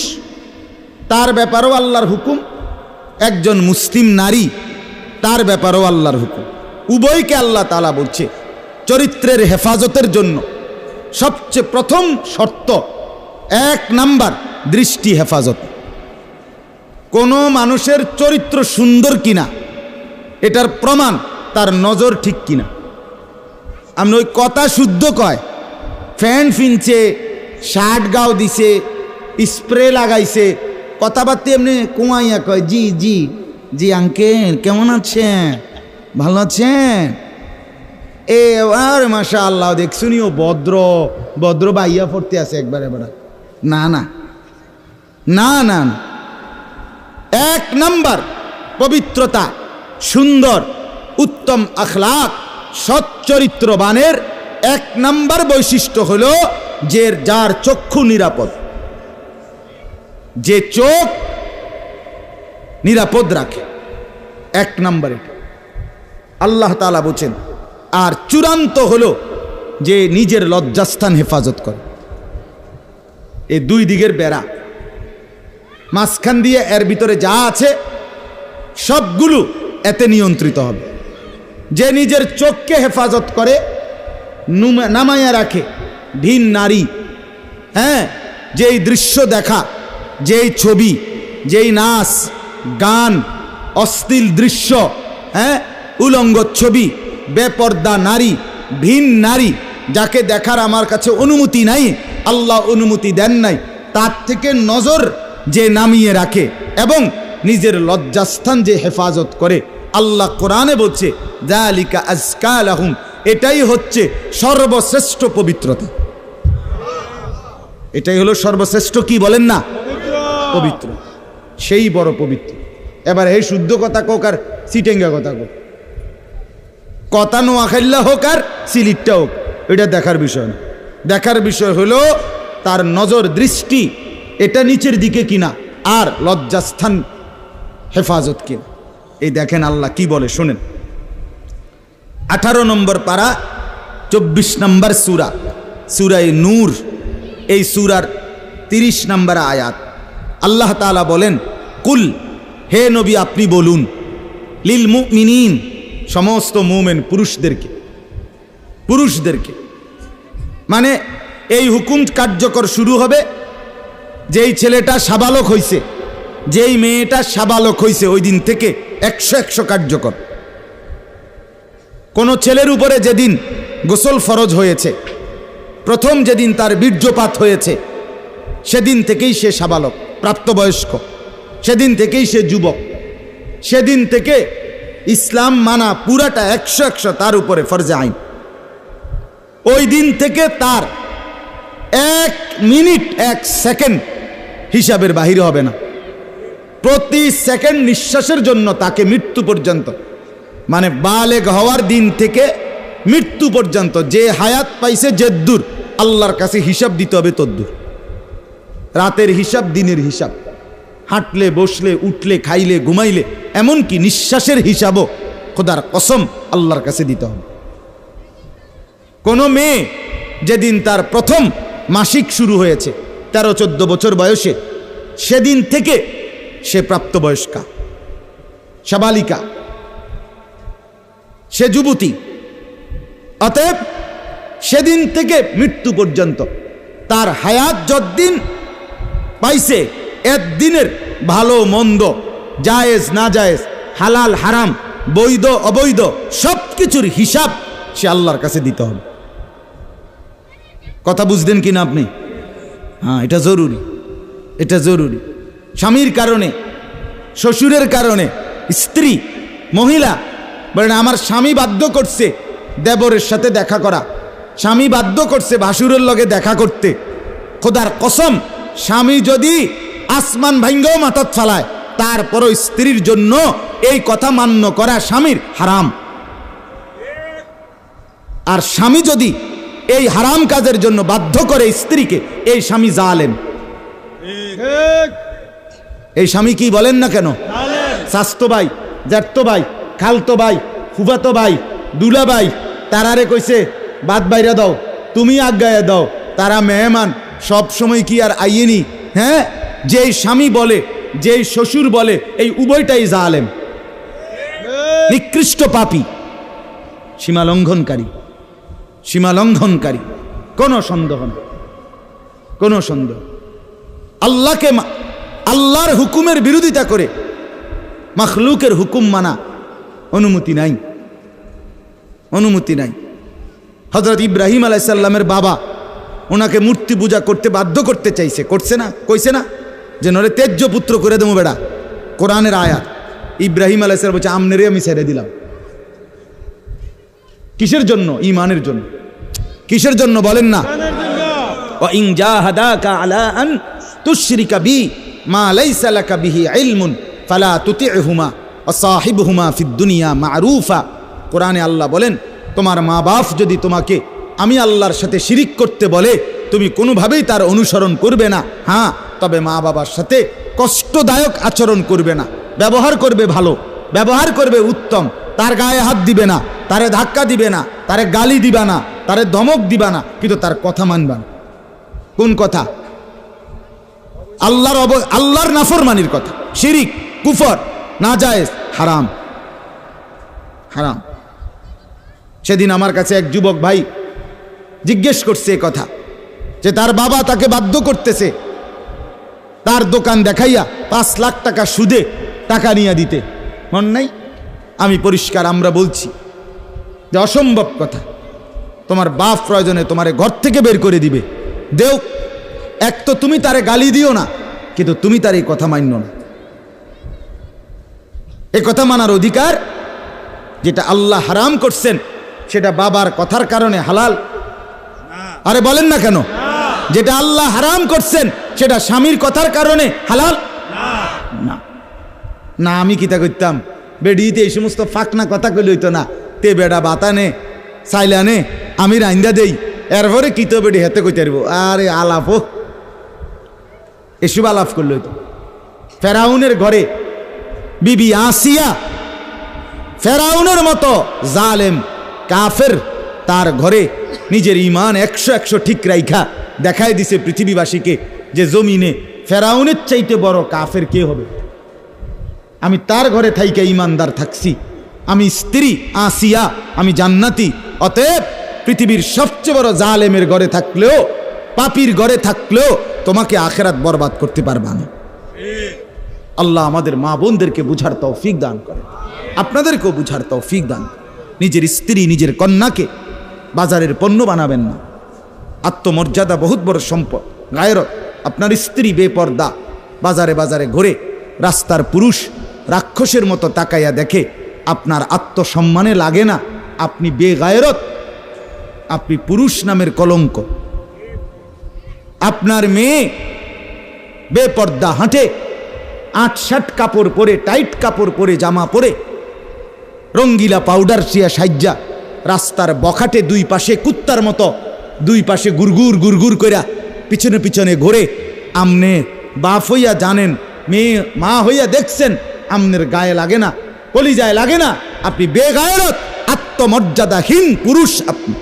তার ব্যাপারেও আল্লাহর হুকুম, একজন মুসলিম নারী, তার ব্যাপারেও আল্লাহর হুকুম। উভয়কে আল্লাহ তাআলা বলছে চরিত্রের হেফাজতের জন্য সবচেয়ে প্রথম শর্ত, 1 নাম্বার দৃষ্টি হেফাজত। কোনো মানুষের চরিত্র সুন্দর কিনা এটার প্রমাণ তার নজর ঠিক কিনা। আপনি ওই কথা শুদ্ধ কয়, ফ্যান ফিনছে, শার্ট গাও দিছে, স্প্রে লাগাইছে, কথাবার্তা এমনি কুয়াইয়া কয় জি জি জি আঙ্কেল কেমন আছেন, ভালো আছেন, এ আর মাশাআল্লাহ দেখছুনিও ভদ্র ভদ্র বাইয়া পড়তে আছে একবারে বেড়া। না না না না, 1 নাম্বার পবিত্রতা, সুন্দর উত্তম আখলাক, সৎ চরিত্রবানের 1 নাম্বার বৈশিষ্ট্য হলো যে যার চক্ষু নিরাপদ, যে চোখ নিরাপদ রাখে। 1 নাম্বার এটা আল্লাহ তাআলা বলেন। আর চূড়ান্ত হলো যে নিজের লজ্জাস্থান হেফাজত করে। এই 2 দিকের বেড়া, মাঝখান দিয়ে এর ভিতরে যা আছে সবগুলো এতে নিয়ন্ত্রিত হবে। যে নিজের চোখকে হেফাজত করে, নামাইয়া রাখে, ভিন নারী, হ্যাঁ, যেই দৃশ্য দেখা, যেই ছবি, যেই নাচ গান, অশ্লীল দৃশ্য, হ্যাঁ, উলঙ্গ ছবি, বেপর্দা নারী, ভিন নারী, যাকে দেখার আমার কাছে অনুমতি নাই, আল্লাহ অনুমতি দেন নাই, তার থেকে নজর যে নামিয়ে রাখে এবং নিজের লজ্জাস্থান যে হেফাজত করে, আল্লাহ কোরআনে বলছে যালিকা আজকা লাহুম, এটাই হচ্ছে সর্বশ্রেষ্ঠ পবিত্রতা। এটাই হলো সর্বশ্রেষ্ঠ, কি বলেন না, পবিত্র, সেই বড় পবিত্র। এবার এই শুদ্ধ কথা কোক আর সিটেঙ্গা কথা কোক, কথা নোয়াখাইল্লা হোক আর সিলিটটা হোক, এটা দেখার বিষয় না। দেখার বিষয় হলো তার নজর দৃষ্টি এটা নিচের দিকে কিনা, আর লজ্জাস্থান হেফাজত কিনা। এই দেখেন আল্লাহ কি বলে শোনেন। 18 নম্বর পারা 24 নম্বর সূরা, সূরায়ে নূর, এই সূরার 30 নম্বর আয়াত। আল্লাহ তাআলা বলেন, কুল, হে নবী আপনি বলুন, লিল মুমিনিন, সমস্ত মুমিন পুরুষদেরকে, পুরুষদেরকে মানে এই হুকুম কার্যকর শুরু হবে যেই ছেলেটা সাবালক হইছে, যেই মেয়েটা সাবালক হইছে, ওই দিন থেকে 100 কার্যকর। কোন ছেলের উপরে যেদিন গোসল ফরজ হয়েছে, প্রথম যেদিন তার বীর্যপাত হয়েছে, সেদিন থেকেই সে সাবালক, প্রাপ্তবয়স্ক, সেদিন থেকেই সে যুবক, সেদিন থেকে ইসলাম মানা পুরাটা 100 তার উপরে ফরজে আইন। ওই দিন থেকে তার 1 মিনিট 1 সেকেন্ড হিসাবের বাহিরে হবে না। প্রতি সেকেন্ড নিঃশ্বাসের জন্য তাকে মৃত্যু পর্যন্ত, মানে বালেগ হওয়ার দিন থেকে মৃত্যু পর্যন্ত যে হায়াত পাইছে, যেদ্দুর আল্লাহর কাছে হিসাব দিতে হবে তদ্দুর। রাতের হিসাব, দিনের হিসাব, হাঁটলে বসলে উঠলে খাইলে ঘুমাইলে, এমনকি নিঃশ্বাসের হিসাবও খোদার কসম আল্লাহর কাছে দিতে হবে। কোনো মেয়ে যেদিন তার প্রথম মাসিক শুরু হয়েছে 13-14 বছর বয়সে, সেদিন থেকে সে প্রাপ্তবয়স্কা, সাবালিকা, সে যুবতী। অতএব সেদিন থেকে মৃত্যু পর্যন্ত তার হায়াত যতদিন পাইছে, একদিনের ভালো মন্দ, জায়েজ না জায়েজ, হালাল হারাম, বৈধ অবৈধ, সব কিছুর হিসাব সে আল্লাহর কাছে দিতে হবে। কথা বুঝলেন কিনা আপনি? হ্যাঁ, এটা জরুরি, এটা জরুরি। স্বামীর কারণে, শ্বশুরের কারণে, স্ত্রী মহিলা বলেন আমার স্বামী বাধ্য করছে দেবরের সাথে দেখা করা, স্বামী বাধ্য করছে ভাসুরের লগে দেখা করতে, খোদার কসম স্বামী যদি আসমান ভাঙ্গাও মাথাত ফালায়, তারপরও স্ত্রীর জন্য এই কথা মান্য করা স্বামীর হারাম। আর স্বামী যদি এই হারাম কাজের জন্য বাধ্য করে স্ত্রীকে, এই স্বামী জালেম। এই স্বামী কি বলেন না কেন, চাচতো ভাই, জ্যাঠতো ভাই, খালতো ভাই, ফুফাতো ভাই, দুলা ভাই, তারারে কইছে বাদ বাইরা দাও, তুমি আজ্ঞায় দাও, তারা মেহমান সব সময় কি আর আইয়েনি? হ্যাঁ, যেই স্বামী বলে, যেই শ্বশুর বলে, এই উভয়টাই জালেম, নিকৃষ্ট পাপী, সীমালঙ্ঘনকারী, সীমালঙ্ঘনকারী, কোনো সন্দেহ নেই, কোনো সন্দেহ। আল্লাহকে, আল্লাহর হুকুমের বিরোধিতা করে মাখলুকের হুকুম মানা অনুমতি নাই, অনুমতি নাই। হযরত ইব্রাহিম আলাইহিস সালামের বাবা ওনাকে মূর্তি পূজা করতে বাধ্য করতে চাইছে, করছে না? কইছে না যে নরে তেজ্য পুত্র করে দেবো বেড়া? কোরআনের আয়াত। ইব্রাহিম আলাইহিস সালাম বলছে আমনেরে আমি ছেড়ে দিলাম। কিসের জন্য? ঈমানের জন্য। কিসের জন্য বলেন না? ওয়া ইন জাহাদাকা আলা আন তুশরিকা বি মা লাইসা লাকা বিহি ইলমুন ফালা তুতি'হুমা ওয়া সাহিবহুমা ফিদ দুনিয়া মা'রুফা। কোরআনে আল্লাহ বলেন, তোমার মা বাপ যদি তোমাকে আমি আল্লাহর সাথে শিরিক করতে বলে, তুমি কোনোভাবেই তার অনুসরণ করবে না। হ্যাঁ, তবে মা বাবার সাথে কষ্টদায়ক আচরণ করবে না, ব্যবহার করবে ভালো, ব্যবহার করবে উত্তম, তার গায়ে হাত দিবে না, তারে ধাক্কা দিবে না, তারে গালি দিবা না, তারে ধমক দিবা না, কিন্তু তার কথা মানবা না। কোন কথা? আল্লাহর নাফরমানির কথা, শিরিক, কুফর, নাজায়েজ, হারাম, হারাম। সেদিন আমার কাছে এক যুবক ভাই জিজ্ঞেস করছে এ কথা, যে তার বাবা তাকে বাধ্য করতেছে তার দোকান দেখাইয়া 5 লাখ টাকা সুদে টাকা নিয়ে দিতে। মন নাই? আমি পরিষ্কার আমরা বলছি যে অসম্ভব কথা। তোমার বাপ প্রয়োজনে তোমারে ঘর থেকে বের করে দিবে, দেও। এক তো তুমি তারে গালি দিও না, কিন্তু তুমি তার এই কথা মান্য না। এ কথা মানার অধিকার, যেটা আল্লাহ হারাম করছেন সেটা বাবার কথার কারণে হালাল? আরে বলেন না কেন? যেটা আল্লাহ হারাম করছেন সেটা স্বামীর কথার কারণে হালাল না। না, আমি কিতা করতাম, বেডিতে এই সমস্ত ফাঁকনা কথা কইলে হইতো না। তে বেড়া বাতানে সাইলানে আমি রাইন্দা দেই, এরপরে কি তো বেডি হেতে কইতে পারবো? আরে আলাপ হোক, এসব আলাপ করলে হইতো। ফেরাউনের ঘরে বিবি আসিয়া ফেরাউনের মতো জালেম কাফের, তার ঘরে নিজের ঈমান 100 ঠিক রাইখা দেখাই দিছে পৃথিবীবাসীকে যে জমিনে ফেরাউনের চাইতে বড় কাফের কে হবে। আমি তার ঘরে থাইকে ঈমানদার থাকছি, আমি স্ত্রী আসিয়া, আমি জান্নাতি। অতএব পৃথিবীর সবচেয়ে বড় জালেমের ঘরে থাকলেও, পাপীর ঘরে থাকলেও তোমাকে আখেরাত বরবাদ করতে পারবা না। আল্লাহ আমাদের মা বোনদেরকে বুঝার তৌফিক দান করে, আপনাদেরকেও বুঝার তৌফিক দান। নিজের স্ত্রী, নিজের কন্যাকে বাজারের পণ্য বানাবেন না। আত্মমর্যাদা বহুত বড় সম্পদ, গায়রত। আপনার স্ত্রী বেপর্দা বাজারে বাজারে ঘুরে, রাস্তার পুরুষ রাক্ষসের মতো তাকাইয়া দেখে, আপনার আত্মসম্মানে লাগে না, আপনি বেগায়রত, আপনি পুরুষ নামের কলঙ্ক। আপনার মেয়ে বেপর্দা হাঁটে, 8-7 কাপড় পরে, টাইট কাপড় পরে, জামা পরে, রঙ্গিলা পাউডার সিয়া সাজ্জা রাস্তার বখাটে দুই পাশে কুত্তার মতো দুই পাশে গুরগুর গুরগুর কইরা পিছনে পিছনে ঘোরে। আমনে বাপ হইয়া জানেন, মেয়ে মা হইয়া দেখছেন, আমনের গায়ে লাগে না, কলিজায় লাগে না। আপনি বেগায়রত, আত্মমর্যাদাহীন পুরুষ আপনি।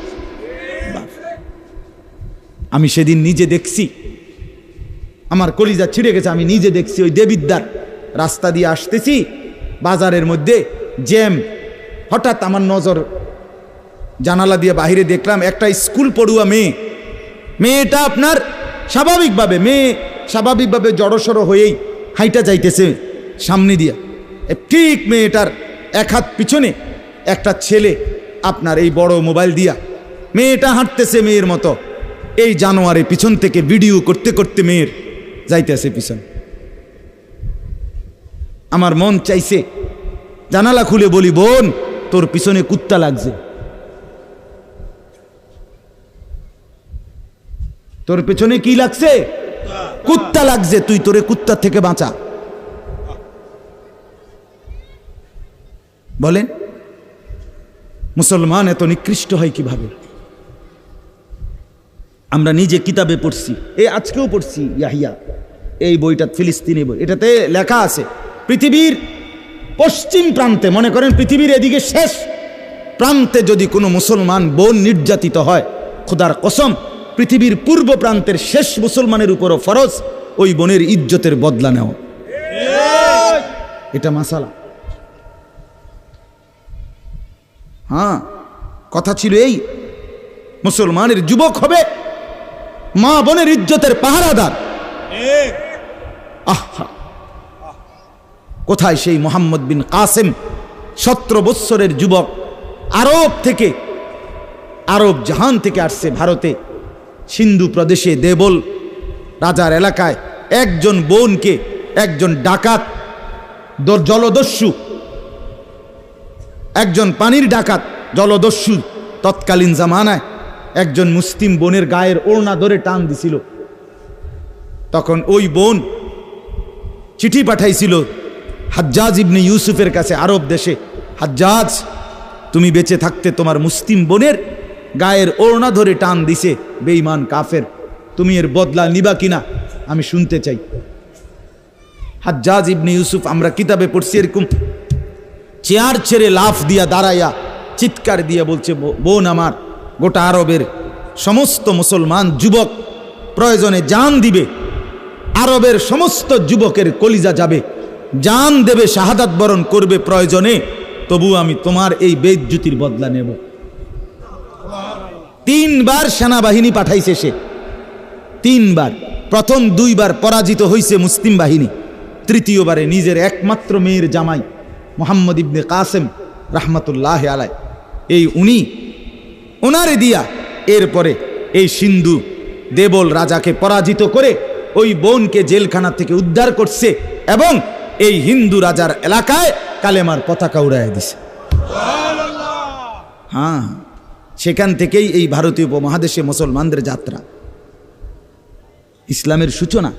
আমি সেদিন নিজে দেখছি, আমার কলিজা ছিঁড়ে গেছে। আমি নিজে দেখছি, ওই দেবিদ্দার রাস্তা দিয়ে আসতেছি, বাজারের মধ্যে জ্যাম। হঠাৎ আমার নজর জানালা দিয়ে বাহিরে দেখলাম একটা স্কুল পড়ুয়া মেয়ে। মেয়েটা আপনার স্বাভাবিকভাবে জড়সড় হয়েই হাইটা যাইতেছে সামনে দিয়া। ঠিক মেয়েটার এক হাত পিছনে একটা ছেলে আপনার এই বড় মোবাইল দিয়া, মেয়েটা হাঁটতেছে মেয়ের মতো, এই জানোয়ারে পিছন থেকে ভিডিও করতে করতে মেয়ের যাইতেছে পিছন। আমার মন চাইছে জানালা খুলে বলি, বোন তোর পিছনে কুত্তা লাগছে, তোর পেছনে কি লাগছে? কুত্তা লাগছে, তুই তোরে কুত্তা থেকে বাঁচা। বলেন মুসলমান এত নিকৃষ্ট হয় কিভাবে? আমরা নিজে কিতাবে পড়ছি, এই আজকেও পড়ছি ইয়াহিয়া, এই বইটা ফিলিস্তিনি বই, এটাতে লেখা আছে পৃথিবীর পশ্চিম প্রান্তে, মনে করেন পৃথিবীর এদিকে শেষ প্রান্তে যদি কোনো মুসলমান বোন নির্যাতিত হয়, খোদার কসম পৃথিবীর পূর্ব প্রান্তের শেষ মুসলমানের উপরও ফরজ ওই বোনের ইজ্জতের বদলা নেওয়া। এটা মাসালা। হ্যাঁ, কথা ছিল এই, মুসলমানের যুবক হবে মা বোনের ইজ্জতের পাহারাদার। আহা, কোথায় সেই মোহাম্মদ বিন কাসেম, 17 বৎসরের যুবক, আরব থেকে, আরব জাহান থেকে আসছে ভারতে, সিন্ধু প্রদেশে দেবল রাজার এলাকায় একজন বোনকে একজন ডাকাত, জলদস্যু, একজন পানির ডাকাত জলদস্যু তৎকালীন জামানায় একজন মুসলিম বোনের গায়ের ওড়না ধরে টান দিছিল। তখন ওই বোন চিঠি পাঠাইছিল হাজ্জাজ ইবনে ইউসুফের কাছে আরব দেশে, হাজ্জাজ তুমি বেঁচে থাকতে তোমার মুসলিম বোনের গায়ের ওড়না ধরে টান দিছে বেঈমান কাফের, তুমি এর বদলা নিবা কিনা আমি শুনতে চাই। হাজ্জাজ ইবনে ইউসুফ, আমরা কিতাবে পড়ছি, এরকম চেয়ার ছেড়ে লাফ দিয়া দাঁড়াইয়া চিৎকার দিয়ে বলছে, বোন আমার, গোটা আরবের সমস্ত মুসলমান যুবক প্রয়োজনে জান দিবে, আরবের সমস্ত যুবকের কলিজা যাবে, জান দেবে, শাহাদাত বরণ করবে প্রয়োজনে, তবু আমি তোমার এই বেইজ্জতির বদলা নেব। 3 বার সেনাবাহিনী পাঠাইছে সে, 3 বার। প্রথম 2 বার পরাজিত হয়েছে মুসলিম বাহিনী, তৃতীয়বারে নিজের একমাত্র মেয়ের জামাই মোহাম্মদ ইবনে কাসেম রাহমাতুল্লাহ আলাই, এই উনি ওনারে দিয়া এরপরে এই সিন্ধু দেবল রাজাকে পরাজিত করে ওই বোনকে জেলখানা থেকে উদ্ধার করছে এবং এই হিন্দু রাজার এলাকায় কালেমার পতাকা উড়াইয়া দিছে। হ্যাঁ, সেখান থেকেই এই ভারতীয় উপমহাদেশে মুসলমানদের যাত্রা, ইসলামের সূচনা।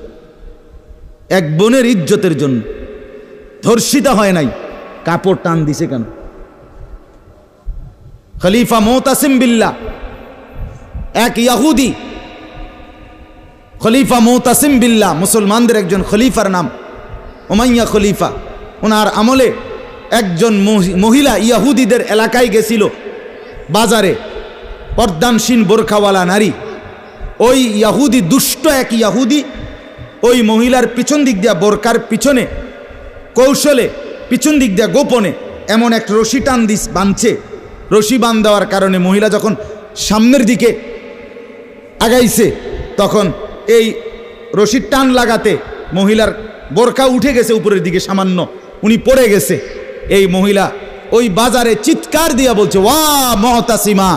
এক বোনের ইজ্জতের জন্য ধর্ষিতা হয় নাই, কাপড় টান দিছে কেন? খলিফা মুতাসিম বিল্লাহ, এক ইহুদি খলিফা মুতাসিম বিল্লাহ, মুসলমানদের একজন খলিফার নাম উমাইয়া খলিফা, ওনার আমলে একজন মহিলা ইহুদিদের এলাকায় গেছিল, বাজারে পর্দানসীন বোরখাওয়ালা নারী, ওই ইহুদি, দুষ্ট এক ইহুদি ওই মহিলার পিছন দিক দিয়া, বোরকার পিছনে কৌশলে পিছন দিক দিয়া গোপনে এমন এক রশি টান দিস বাঁধছে। রশি বাঁধ দেওয়ার কারণে মহিলা যখন সামনের দিকে আগাইছে, তখন এই রশির টান লাগাতে মহিলার বোরকা উঠে গেছে উপরের দিকে সামান্য, উনি পড়ে গেছে। এই মহিলা ওই বাজারে চিৎকার দিয়া বলছে, ওয়া মুতাসিমা,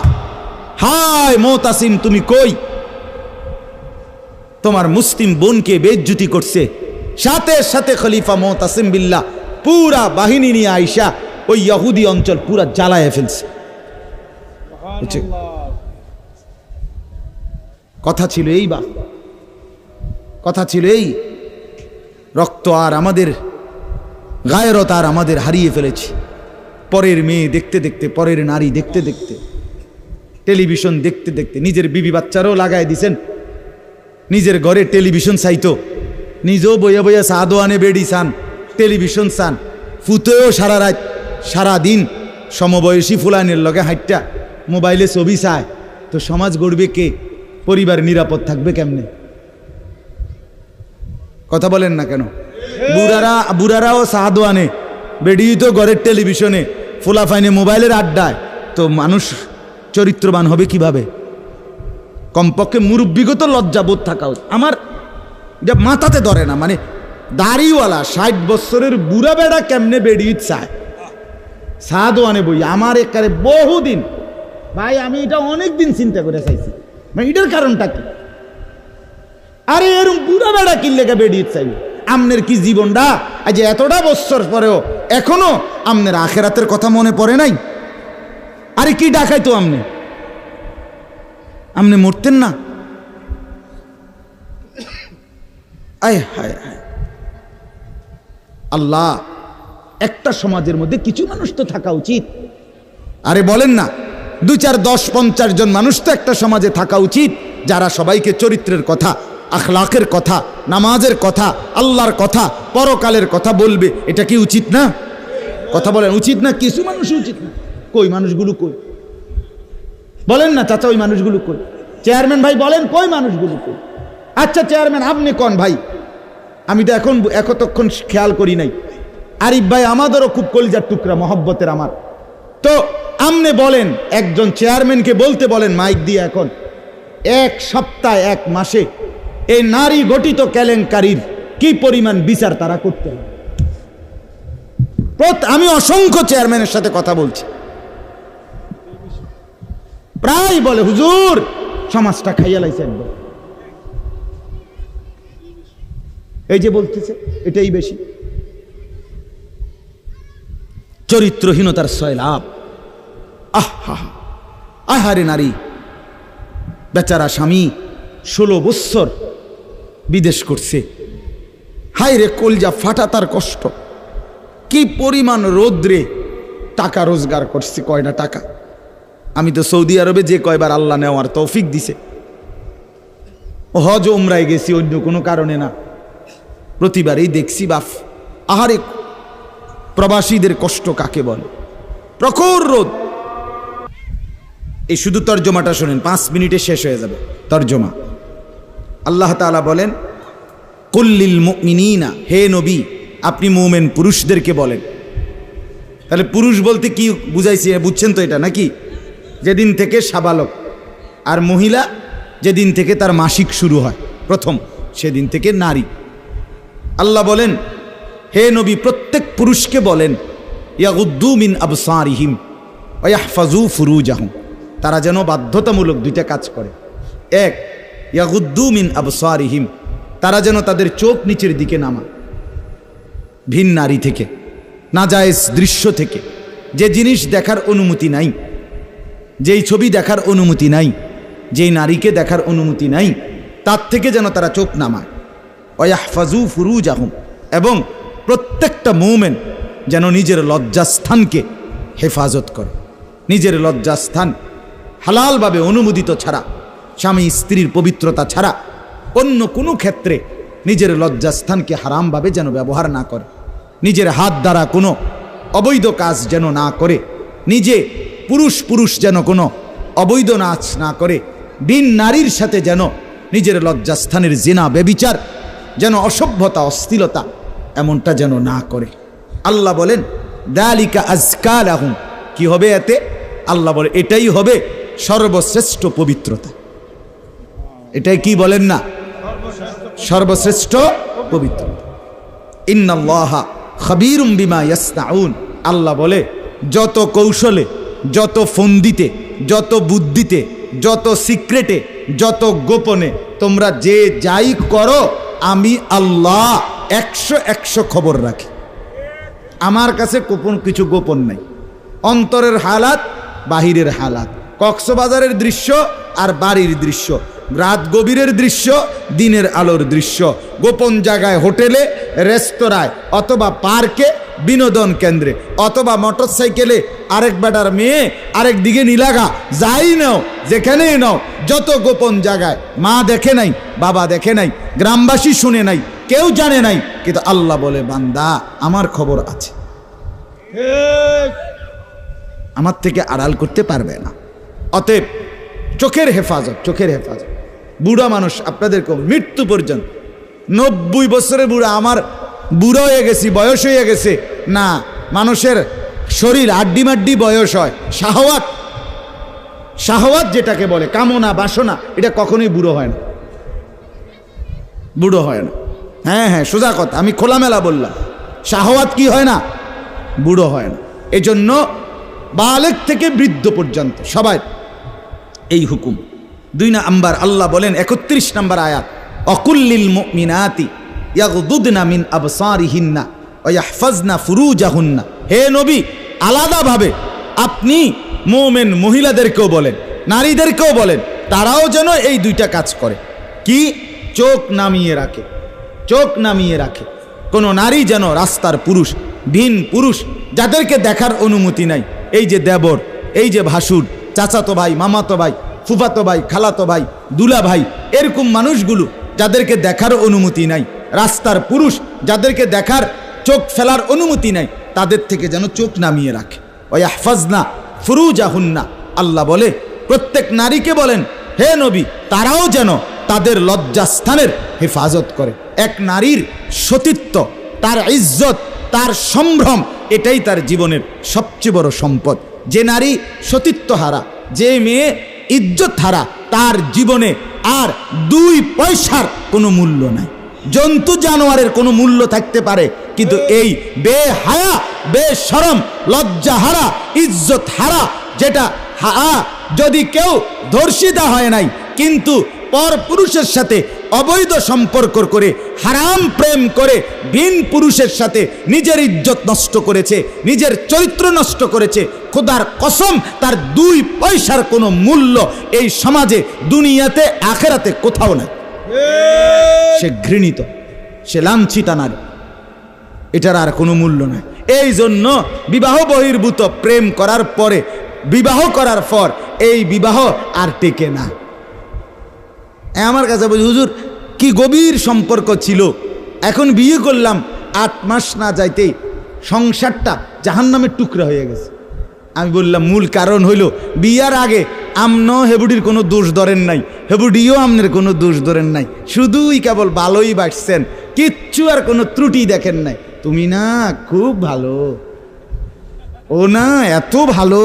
হায় মুতাসিম তুমি কই? তোমার মুসলিম বোনকে বেইজ্জতি করছে। সাথে সাথে খলিফা মুতাসিম বিল্লাহ পুরা বাহিনী নিয়ে আইসা ওই ইহুদি অঞ্চল পুরা জ্বালায় ফেলছে। কথা ছিল এই, বা কথা ছিল এই, রক্ত আর আমাদের গায়রত আর আমাদের হারিয়ে ফেলেছি। পরের মেয়ে দেখতে দেখতে, পরের নারী দেখতে দেখতে, টেলিভিশন দেখতে দেখতে, নিজের বিবি বাচ্চারও লাগাই দিছেন, নিজের ঘরে টেলিভিশন চাইতো, নিজেও বইয়া বইয়া চা দোয়ানে বেড়ি চান, টেলিভিশন চান, ফুতেও সারা রাত সারা দিন সমবয়সী ফুলানের লগে হাইটটা মোবাইলে ছবি চায়, তো সমাজ গড়বে কে? পরিবার নিরাপদ থাকবে কেমনে? কথা বলেন না কেন? বুড়ারাও চা দোয়ানে, বেড়ি তো ঘরের টেলিভিশনে, ফুলাফাইনে মোবাইলের আড্ডায়, তো মানুষ চরিত্রবান হবে কিভাবে? কমপক্ষে মুরব্বিগত লজ্জাবোধ থাকা উচিত। আমার এটা মাথাতে ধরে না, মানে দাড়িওয়ালা 60 বছরের বুড়া বেড়া কেমনে বেড়িয়ে চায় চা দোয়ানে বই? আমার একারে বহুদিন ভাই, আমি এটা অনেক দিন চিন্তা করে চাইছি, মানে এটার কারণটা কি? আরে এরকম বুড়া বেড়া কিনলেকে বেড়িয়ে চাই? আমনের কি জীবনটা আজ এতটা বছর পরেও এখনো আমনের আখেরাতের কথা মনে পড়ে নাই? আরে কি ডাকাইতো আমনে? আমনে মরতেন না? আয় হায় হায়, আল্লাহ, একটা সমাজের মধ্যে কিছু মানুষ তো থাকা উচিত। আরে বলেন না, 2, 4, 10, 50 জন মানুষ তো একটা সমাজে থাকা উচিত, যারা সবাইকে চরিত্রের কথা, আখলাকের কথা, নামাজের কথা, আল্লাহর কথা, পরকালের কথা বলবে। এটা কি উচিত না? কথা বলেন, উচিত না? কিছু মানুষ উচিত না। কই মানুষগুলো কই? বলেন না চাচা, ওই মানুষগুলো কই? চেয়ারম্যান ভাই বলেন, কই মানুষগুলো কই? আচ্ছা চেয়ারম্যান আপনি কোন ভাই, আমি তো এতক্ষণ খেয়াল করি নাই। আরিফ ভাই আমাদেরও খুব কলিজার টুকরা, মহব্বতের আমার। তো আপনি বলেন, একজন চেয়ারম্যানকে বলতে বলেন মাইক দিয়ে, এখন এক সপ্তাহে এক মাসে এই নারী গঠিত কেলেঙ্কারির কি পরিমাণ বিচার তারা করতে হবে? আমি অসংখ্য চেয়ারম্যানের সাথে কথা বলছি, প্রায় বলে হুজুর সমাজটা খাইয়া লাইছে একদম। এই যে বলতেছে এটাই বেশি। চরিত্রহীনতার সয়লাভ। আহারে নারী, বেচারা স্বামী 16 বৎসর বিদেশ করছে, হায় রে কলজা ফাটা তার কষ্ট। কি পরিমাণ রোদ্রে টাকা রোজগার করছে, কয়টা টাকা। আমি তো সৌদি আরবে যে কয়বার আল্লাহ নেওয়ার তৌফিক দিছে, হজ উমরায় গেছি, অন্য কোনো কারণে না, প্রতিবারই দেখছি বাফ আহারে প্রবাসীদের কষ্ট কাকে বলে। প্রখর রোদ। এই শুধু তর্জমাটা শোনেন, 5 মিনিটে শেষ হয়ে যাবে তর্জমা। আল্লাহ তাআলা বলেন কুল্লিল মুমিনিনা, হে নবী আপনি মুমিন পুরুষদেরকে বলেন। তাহলে পুরুষ বলতে কি বুঝাইছি বুঝছেন তো এটা নাকি? যেদিন থেকে সাবালক, আর মহিলা যেদিন থেকে তার মাসিক শুরু হয় প্রথম, সেদিন থেকে নারী। আল্লাহ বলেন হে নবী প্রত্যেক পুরুষকে বলেন ইয়াগুদ্দু মিন আবসারিহিম ওয়া ইয়াহফাজু ফুরুজাহুম, তারা যেন বাধ্যতামূলক 2টা কাজ করে। এক, ইয়াগুদ্দু মিন আবসারিহিম, তারা যেন তাদের চোখ নিচের দিকে নামায় ভিন নারী থেকে, নাজায়েজ দৃশ্য থেকে, যে জিনিস দেখার অনুমতি নাই, যেই ছবি দেখার অনুমতি নাই, যেই নারীকে দেখার অনুমতি নাই, তার থেকে যেন তারা চোখ নামায়। ওয়া ইয়াহফাজু ফুরুজাহুম, এবং প্রত্যেকটা মুমিন যেন নিজের লজ্জাস্থানকে হেফাজত করে। নিজের লজ্জাস্থান হালালভাবে অনুমোদিত ছাড়া, স্বামী স্ত্রীর পবিত্রতা ছাড়া অন্য কোনো ক্ষেত্রে নিজের লজ্জাস্থানকে হারামভাবে যেন ব্যবহার না করে, নিজের হাত দ্বারা কোনো অবৈধ কাজ যেন না করে, নিজে পুরুষ যেন কোনো অবৈধ নাচ না করে, ভিন নারীর সাথে যেন নিজের লজ্জাস্থানের জিনা ব্যভিচার, যেন অসভ্যতা অশ্লীলতা এমনটা যেন না করে। আল্লাহ বলেন যালিকা আজকা লাহুম, কি হবে এতে? আল্লাহ বলে এটাই হবে সর্বশ্রেষ্ঠ পবিত্রতা। এটাই কি বলেন না? সর্বশ্রেষ্ঠ পবিত্রতা। ইন্নাল্লাহা খাবীরুম বিমা ইয়াসনাউন, আল্লাহ বলে যত কৌশলে, যত ফন্দিতে, যত বুদ্ধিতে, যত সিক্রেটে, যত গোপনে তোমরা যে যাই করো, আমি আল্লাহ 100 খবর রাখি। আমার কাছে গোপন কিছু গোপন নাই। অন্তরের হালাত, বাহিরের হালাত, কক্সবাজারের দৃশ্য আর বাড়ির দৃশ্য, রাত গভীরের দৃশ্য, দিনের আলোর দৃশ্য, গোপন জায়গায়, হোটেলে, রেস্তোরাঁয়, অথবা পার্কে, বিনোদন কেন্দ্রে, অথবা মোটরসাইকেলে আরেক বেটার মেয়ে আরেক দিকে নিলাগা, যাই নাও, যেখানেই নাও, যত গোপন জায়গায়, মা দেখে নাই, বাবা দেখে নাই, গ্রামবাসী শুনে নাই, কেউ জানে নাই, কিন্তু আল্লাহ বলে বান্দা আমার খবর আছে, আমার থেকে আড়াল করতে পারবে না। অতএব চোখের হেফাজত, চোখের হেফাজত। বুড়া মানুষ আপনাদেরকে মৃত্যু পর্যন্ত, 90 বছরের বুড়া, আমার বুড়ো হয়ে গেছি, বয়স হয়ে গেছে না, মানুষের শরীর আড্ডি মাড্ডি বয়স হয়। শাহওয়াত যেটাকে বলে, কামনা বাসনা, এটা কখনোই বুড়ো হয় না, বুড়ো হয় না। হ্যাঁ সোজা কথা, আমি খোলামেলা বললাম, শাহওয়াত কি হয় না? বুড়ো হয় না। এজন্য বালেগ থেকে বৃদ্ধ পর্যন্ত সবাই এই হুকুম। 2 নাম্বার আল্লাহ বলেন 31 নম্বর আয়াত, অকুল্লিল মুমিনাতি ইয়াগদুদনা মিন আবসারিহিন্না ওয়া ইয়াহফাজনা ফুরুজাহুন্না, হে নবী আলাদাভাবে আপনি মুমিন মহিলাদেরকেও বলেন, নারীদেরকেও বলেন, তারাও যেন এই 2টা কাজ করে। কি? চোখ নামিয়ে রাখে, চোখ নামিয়ে রাখে। কোনো নারী যেন রাস্তার পুরুষ, ভিন পুরুষ যাদেরকে দেখার অনুমতি নাই, এই যে দেবর, এই যে ভাসুর, চাচাতো ভাই, মামাতো ভাই, ফুফাতো ভাই, খালাতো ভাই, দুলা ভাই, এরকম মানুষগুলো যাদেরকে দেখার অনুমতি নাই, রাস্তার পুরুষ যাদেরকে দেখার চোখ ফেলার অনুমতি নাই, তাদের থেকে যেন চোখ নামিয়ে রাখে। ওয়া ইয়াহফাজনা ফুরুজাহুন্না, আল্লাহ বলে প্রত্যেক নারীকে বলেন হে নবী তারাও যেন তাদের লজ্জাস্থানের হেফাজত করে। এক নারীর সতীত্ব, তার ইজ্জত, তার সম্ভ্রম, এটাই তার জীবনের সবচেয়ে বড় সম্পদ। যে নারী সতীত্ব হারা, যে মেয়ে ইজ্জত হারা, তার জীবনে আর 2 পয়সার কোনো মূল্য নাই। জন্তু জানোয়ারের কোনো মূল্য থাকতে পারে, কিন্তু এই বেহায়া, বেশরম, লজ্জা হারা, ইজ্জত হারা, যেটা যদি কেউ ধর্ষিতা হয় নাই কিন্তু পর পুরুষের সাথে অবৈধ সম্পর্ক করে, হারাম প্রেম করে, ভিন পুরুষের সাথে নিজের ইজ্জত নষ্ট করেছে, নিজের চরিত্র নষ্ট করেছে, খোদার কসম তার 2 পয়সার কোনো মূল্য এই সমাজে, দুনিয়াতে, আখেরাতে কোথাও নাই। সে ঘৃণিত, সে লাঞ্ছিতা নারী, এটার আর কোনো মূল্য নাই। এই জন্য বিবাহ বহির্ভূত প্রেম করার পরে, বিবাহ করার পর এই বিবাহ আর টেকে না। আমার কাছে বলছি হুজুর কি গভীর সম্পর্ক ছিল, এখন বিয়ে করলাম 8 মাস না যাইতেই সংসারটা জাহান্নামের টুকরা হয়ে গেছে। আমি বললাম মূল কারণ হইল বিয়ার আগে আমনো হেবুডির কোনো দোষ ধরেন নাই, হেবুডিও আমনের কোনো দোষ ধরেন নাই, শুধুই কেবল ভালোই বাসছেন, কিচ্ছু আর কোনো ত্রুটি দেখেন নাই। তুমি না খুব ভালো, ও না এত ভালো,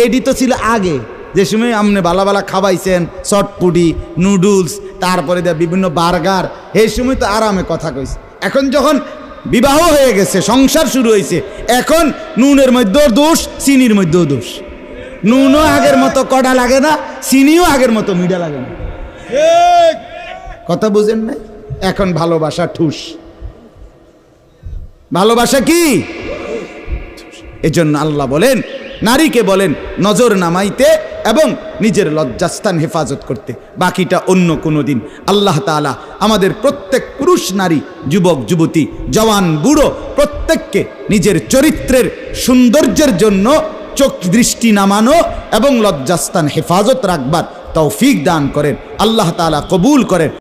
এডি তো ছিল আগে, যে সময় আপনি বালা বালা খাওয়াইছেন, চটপুটি, নুডলস, তারপরে বিভিন্ন বার্গার, এই সময় তো আরামে কথা কইছে। এখন যখন বিবাহ হয়ে গেছে, সংসার শুরু হয়েছে, এখন নুনের মধ্যেও দোষ, চিনির মধ্যেও দোষ। নুনও আগের মতো কড়া লাগে না, চিনিও আগের মতো মিঠা লাগে না। কথা বুঝেন না? এখন ভালোবাসা ঠুস। ভালোবাসা কি? এজন্য আল্লাহ বলেন, নারীকে বলেন নজর নামাইতে এবং নিজের লজ্জাস্থান হেফাজত করতে, বাকিটা অন্য কোনো দিন। আল্লাহ তাআলা আমাদের প্রত্যেক পুরুষ নারী, যুবক যুবতী, জওয়ান বুড়ো প্রত্যেককে নিজের চরিত্রের সৌন্দর্যের জন্য চোখ দৃষ্টি নামানো এবং লজ্জাস্থান হেফাজত রাখবার তৌফিক দান করেন। আল্লাহ তাআলা কবুল করেন।